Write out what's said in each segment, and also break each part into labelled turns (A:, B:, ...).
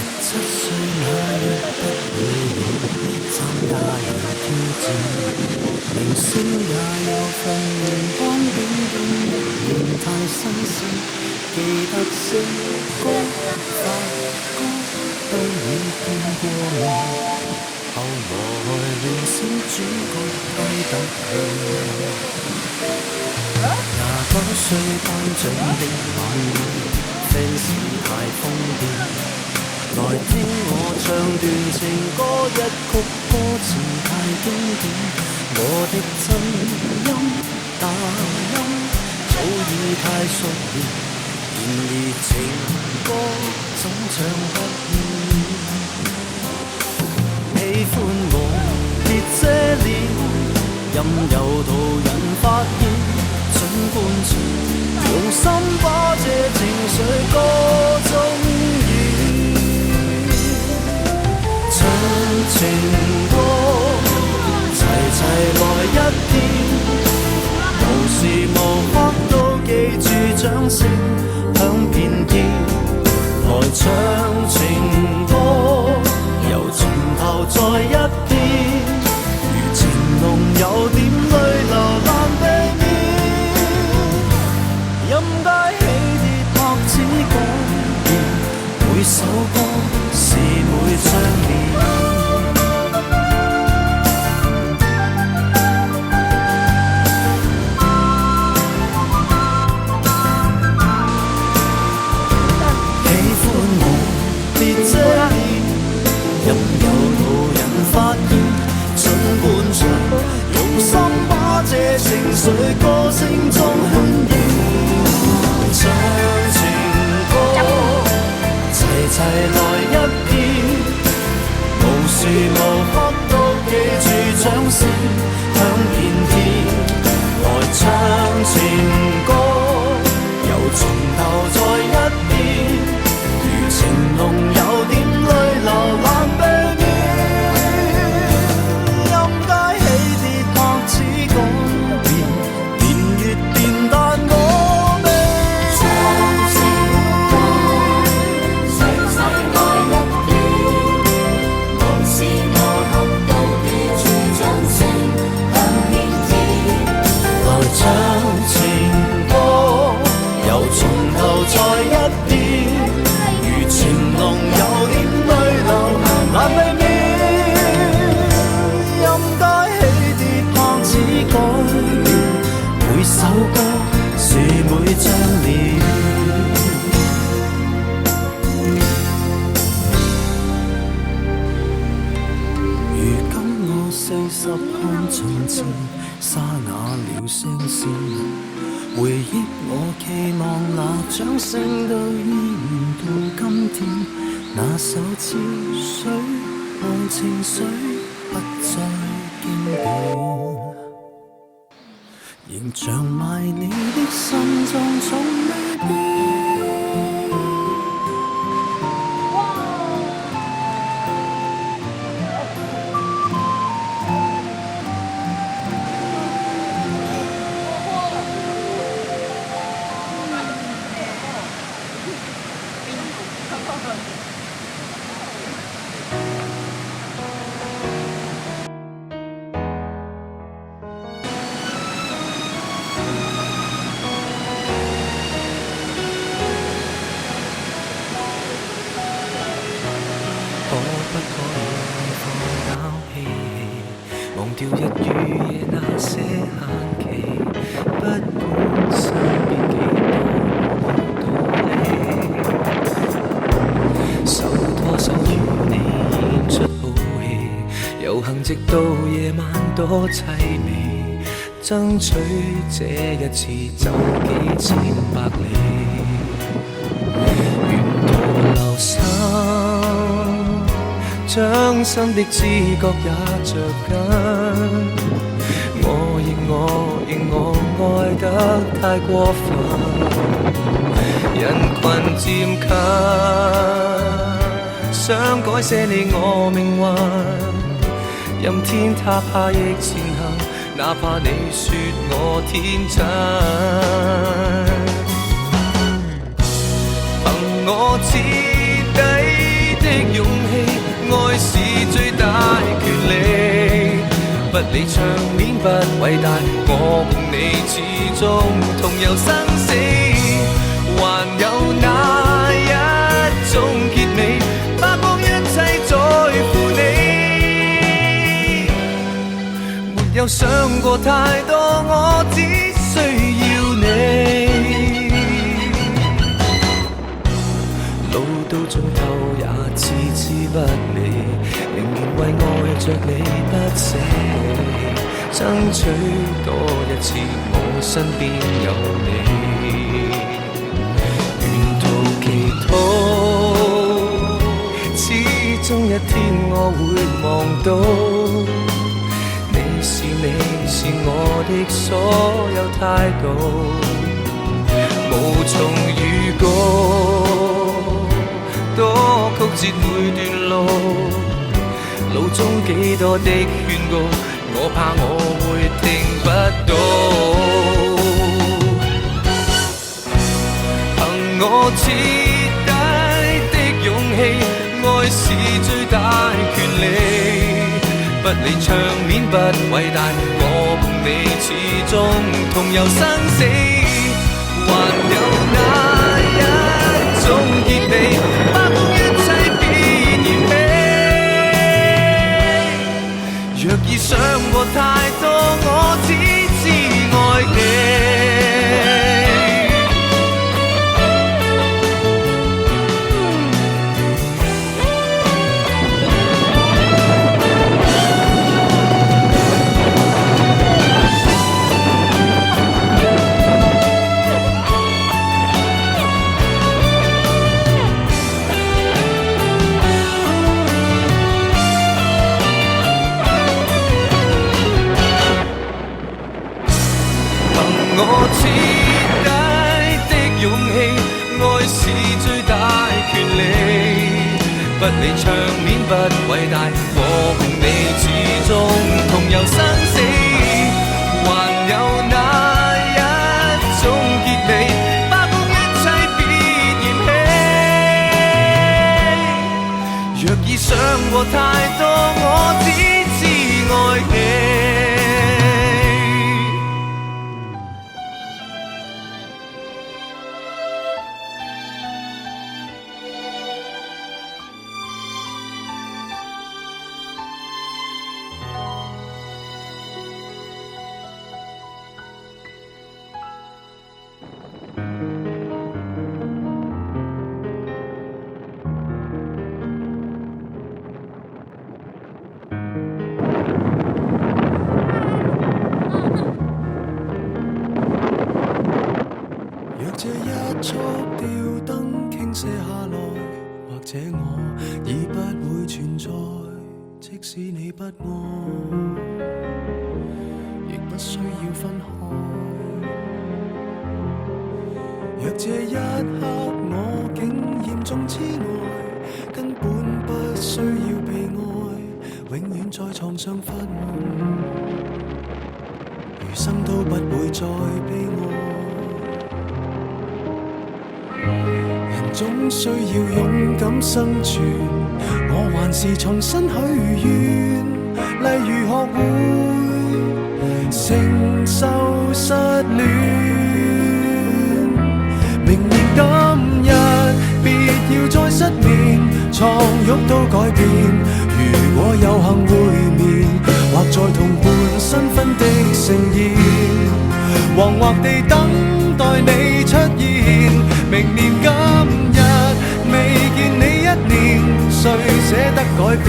A: 17歲那月不會了，參加了挑戰，明星也有份聯邦短短1年太新鮮。記得星光發哥都已見過面，後來連小主角都得了。29歲頒獎的晚宴，fans 太瘋癲。來聽我唱段情歌，一曲歌詞太經典。我的真音大音早已太熟練，然而情歌總唱不厭。喜歡我別遮臉，任由途人發現。儘管唱，用心把這情緒歌中演。唱情歌，齊齊來一遍，無時無刻都記住掌聲響遍天。來唱情歌，由從頭再一遍，如情濃有點淚流難避免。任街起跌拍子改變，每首歌是每張臉。任由途人發現，儘管唱，用心把這情緒歌聲中渲染。唱情歌，齊齊來一遍，無時無刻都記住掌聲響遍天。來唱情歌，由從頭再一遍，如情濃有點淚流難避免。任街起跌拍子改變，年月變但我未。唱情歌，齊齊來一遍，無時無刻都記住掌聲響遍天。來唱情歌，由從頭再一遍，如情濃有點淚流難避免。任街起跌拍子改變，每首歌是每張臉。如今我40看從前，沙啞了聲線。回憶我期望那掌聲都依然到今天，那首似水和情緒不再經典，仍像埋你的心臟從未變。可不可以放膽嬉戲，忘掉日與夜那些限期，不管身邊幾多道理，手拖手與你演出好戲，遊行直到夜晚多凄美，爭取這一次走幾千百里，沿途留心，將心的知覺也着緊。我認我愛得太過分，人群漸近，想改寫你我命運，任天塌下亦前行，哪怕你說我天真。憑我徹底的
B: 理場面不偉大，我共你始終同遊生死。還有那一種結尾，花光一切在乎你。沒有想過太多，我只需要你。路到盡頭也遲遲不離，寧願為愛着你不捨棄，爭取多一次我身邊有你。沿途祈禱，始終一天我會望到，你是我的所有態度，無從預告，多曲折每段路，路中幾多的勸告，我怕我會聽不到。憑我徹底的勇氣，愛是最大權利。不理場面不偉大，我共你始終同遊生死。還有那一種結尾，花光一切別嫌棄。若已想過太多，我只知愛你。我徹底的勇氣，愛是最大權利。不理場面不偉大，我共你始終同遊生死。還有那一種結尾，花光一切別嫌棄。若已想過太多，我只知愛你。
A: 若這一束吊燈傾瀉下來，或者我已不會存在，即使你不愛，亦不需要分開。若這一刻我竟嚴重痴呆，根本不需要被愛，永遠在床上發夢，餘生都不會再悲哀。人總需要勇敢生存，我還是重新許願，例如學會承受失戀。明年今日別要再失眠，床褥都改變。如果有幸會面，或在同伴新婚的盛宴，惶惑地等待你出現。明年今日未見你一年，誰捨得改變？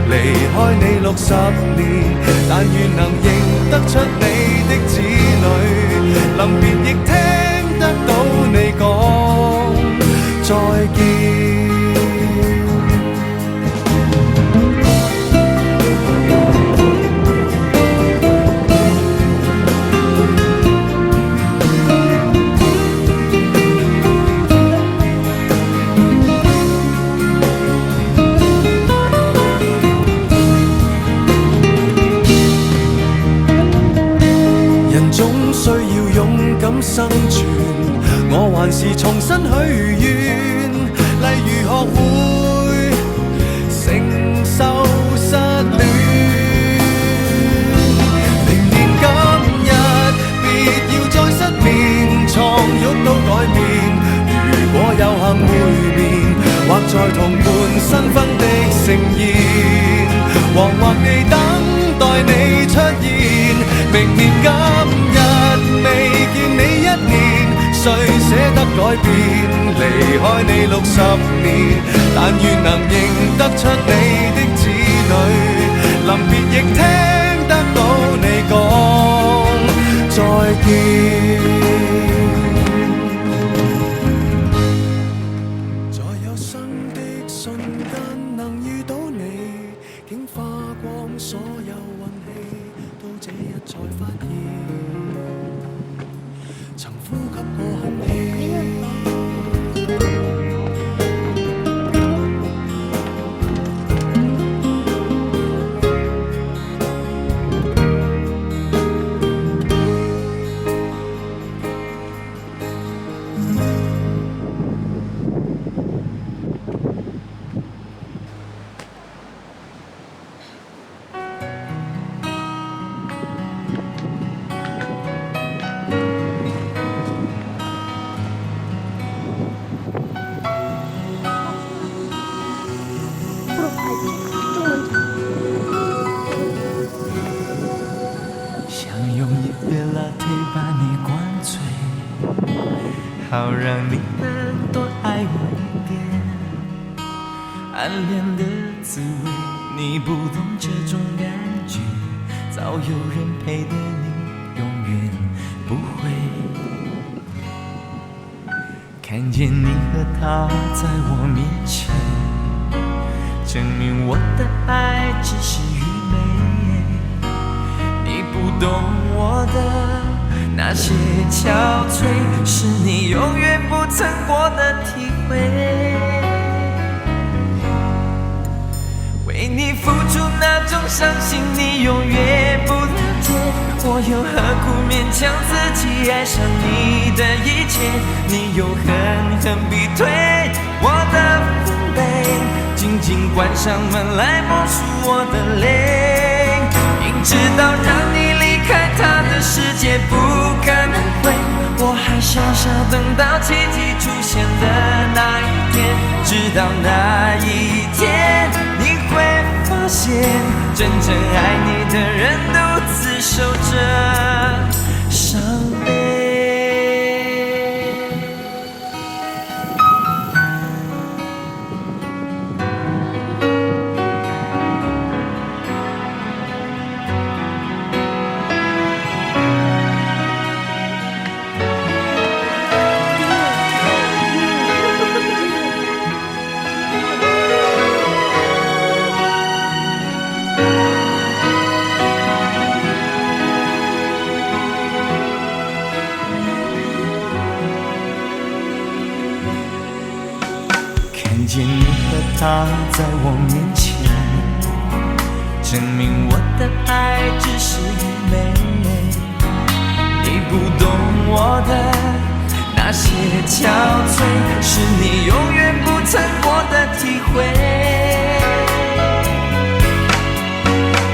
A: 離開你60年，但願能認得出你的子女，臨別亦聽得到你講再見。生存，我還是重新許願，例如學會承受失戀。
B: 在同伴新婚的盛宴，惶惑地等待你出現。明年今日未見你一年，誰捨得改變？離開你60年，但願能認得出你的子女，臨別亦聽得到你講再見。所有運氣，到這日才發現，曾呼吸過空氣。好让你能多爱我一点，暗恋的滋味你不懂这种感觉，早有人陪的你永远不会看见你和他在我面前，证明我的爱只是愚昧，你不懂我的那些憔悴，是你永远不曾过的体会。为你付出那种伤心，你永远不了解。我又何苦勉强自己爱上你的一切？你又狠狠逼退我的防备，紧紧关上门来默数我的泪。明知道让你离开他的世界不可能会，我还傻傻等到奇迹出现的那一天，直到那一天你会发现，真正爱你的人独自守着伤悲。看见你和他在我面前，证明我的爱只是愚昧，你不懂我的那些憔悴，是你永远不曾过的体会。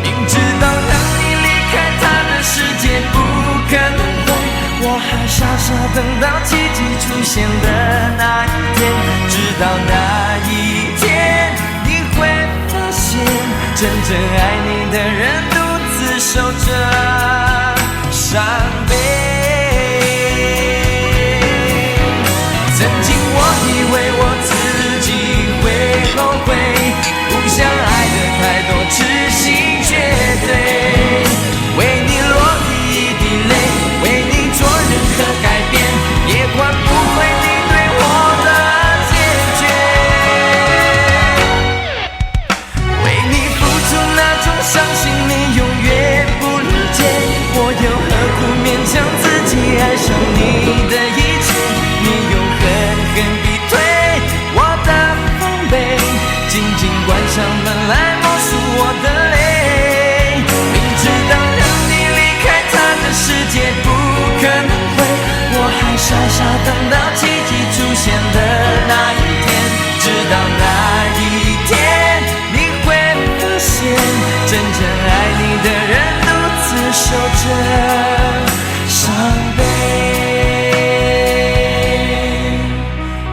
B: 明知道让你离开他的世界不可能会，我还傻傻等到奇迹出现的那一天，直到那一天你会发现，真正爱你的人独自守着伤悲。曾经我以为我自己会后悔，不想爱的太多，痴心绝对，为你落第一滴泪，为你做任何改变，也换不回你对我的坚决。为你付出那种伤心，你永远不理解，我又何苦勉强自己爱上你的一切？你又狠狠逼退我的防备，紧紧关上门来默数我的泪。明知道让你离开他的世界不可能会，我还傻傻等到奇迹出现的那一天，直到那一天你会发现，真正爱你的人独自守着伤悲。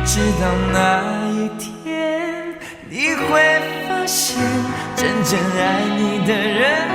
B: 直到那一天
C: 你会发现，真正爱你的人